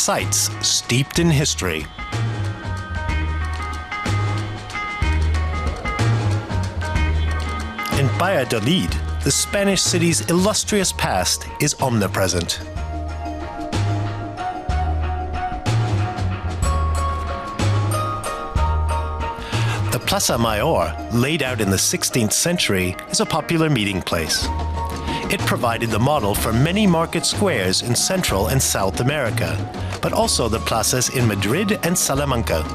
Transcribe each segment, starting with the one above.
sites steeped in history. In Valladolid, the Spanish city's illustrious past is omnipresent. The Plaza Mayor, laid out in the 16th century, is a popular meeting place. It provided the model for many market squares in Central and South America, but also the plazas in Madrid and Salamanca.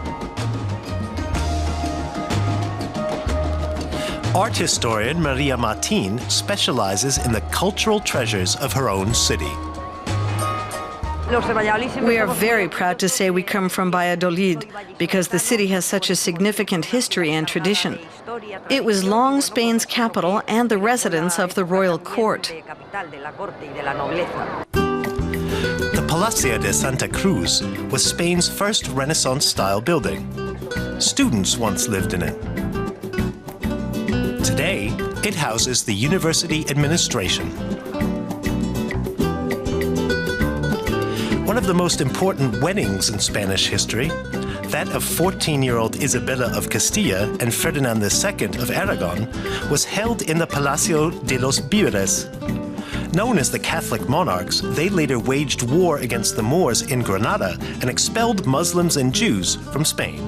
Art historian Maria Martinez specializes in the cultural treasures of her own city. We are very proud to say we come from Valladolid because the city has such a significant history and tradition. It was long Spain's capital and the residence of the royal court. The Palacio de Santa Cruz was Spain's first Renaissance-style building. Students once lived in it. Today, it houses the university administration. One of the most important weddings in Spanish history, that of 14-year-old Isabella of Castilla and Ferdinand II of Aragon, was held in the Palacio de los Víveres. Known as the Catholic monarchs, they later waged war against the Moors in Granada and expelled Muslims and Jews from Spain.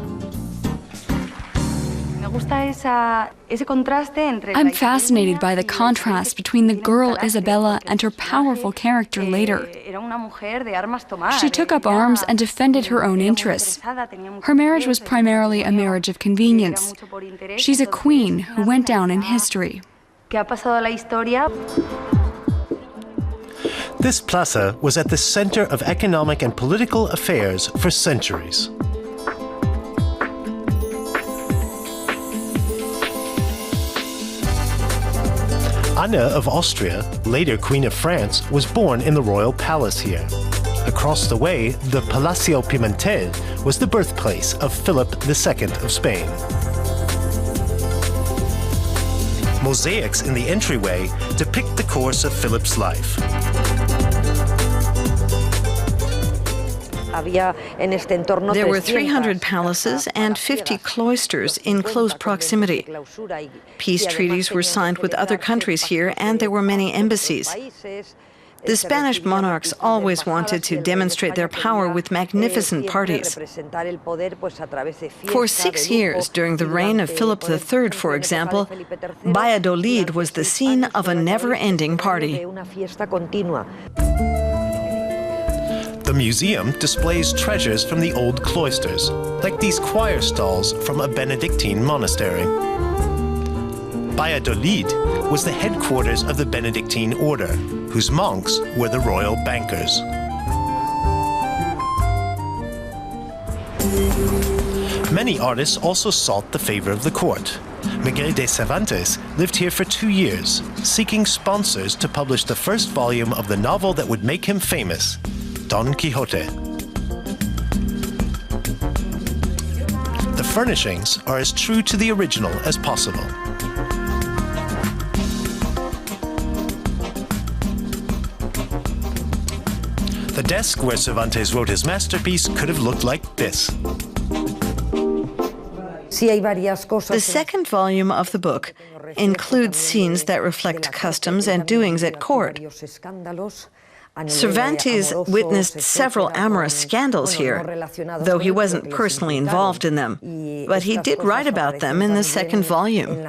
I'm fascinated by the contrast between the girl Isabella and her powerful character later. She took up arms and defended her own interests. Her marriage was primarily a marriage of convenience. She's a queen who went down in history. This plaza was at the center of economic and political affairs for centuries. Anna of Austria, later Queen of France, was born in the royal palace here. Across the way, the Palacio Pimentel was the birthplace of Philip II of Spain. Mosaics in the entryway depict the course of Philip's life. There were 300 palaces and 50 cloisters in close proximity. Peace treaties were signed with other countries here, and there were many embassies. The Spanish monarchs always wanted to demonstrate their power with magnificent parties. For 6 years during the reign of Philip III, for example, Valladolid was the scene of a never-ending party. The museum displays treasures from the old cloisters, like these choir stalls from a Benedictine monastery. Valladolid was the headquarters of the Benedictine order, whose monks were the royal bankers. Many artists also sought the favor of the court. Miguel de Cervantes lived here for 2 years, seeking sponsors to publish the first volume of the novel that would make him famous, Don Quixote. The furnishings are as true to the original as possible. The desk where Cervantes wrote his masterpiece could have looked like this. The second volume of the book includes scenes that reflect customs and doings at court. Cervantes witnessed several amorous scandals here, though he wasn't personally involved in them. But he did write about them in the second volume.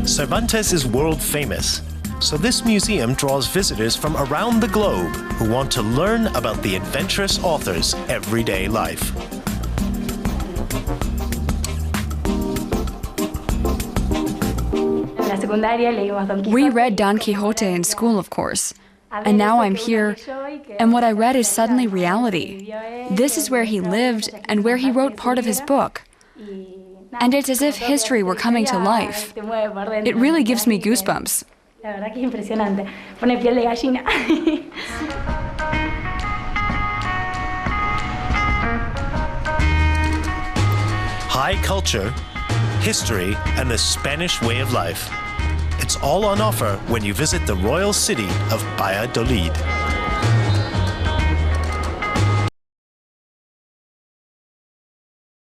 Cervantes is world famous, so this museum draws visitors from around the globe who want to learn about the adventurous author's everyday life. We read Don Quixote in school, of course. And now I'm here, and what I read is suddenly reality. This is where he lived and where he wrote part of his book. And it's as if history were coming to life. It really gives me goosebumps. High culture, history, and the Spanish way of life. It's all on offer when you visit the royal city of Valladolid.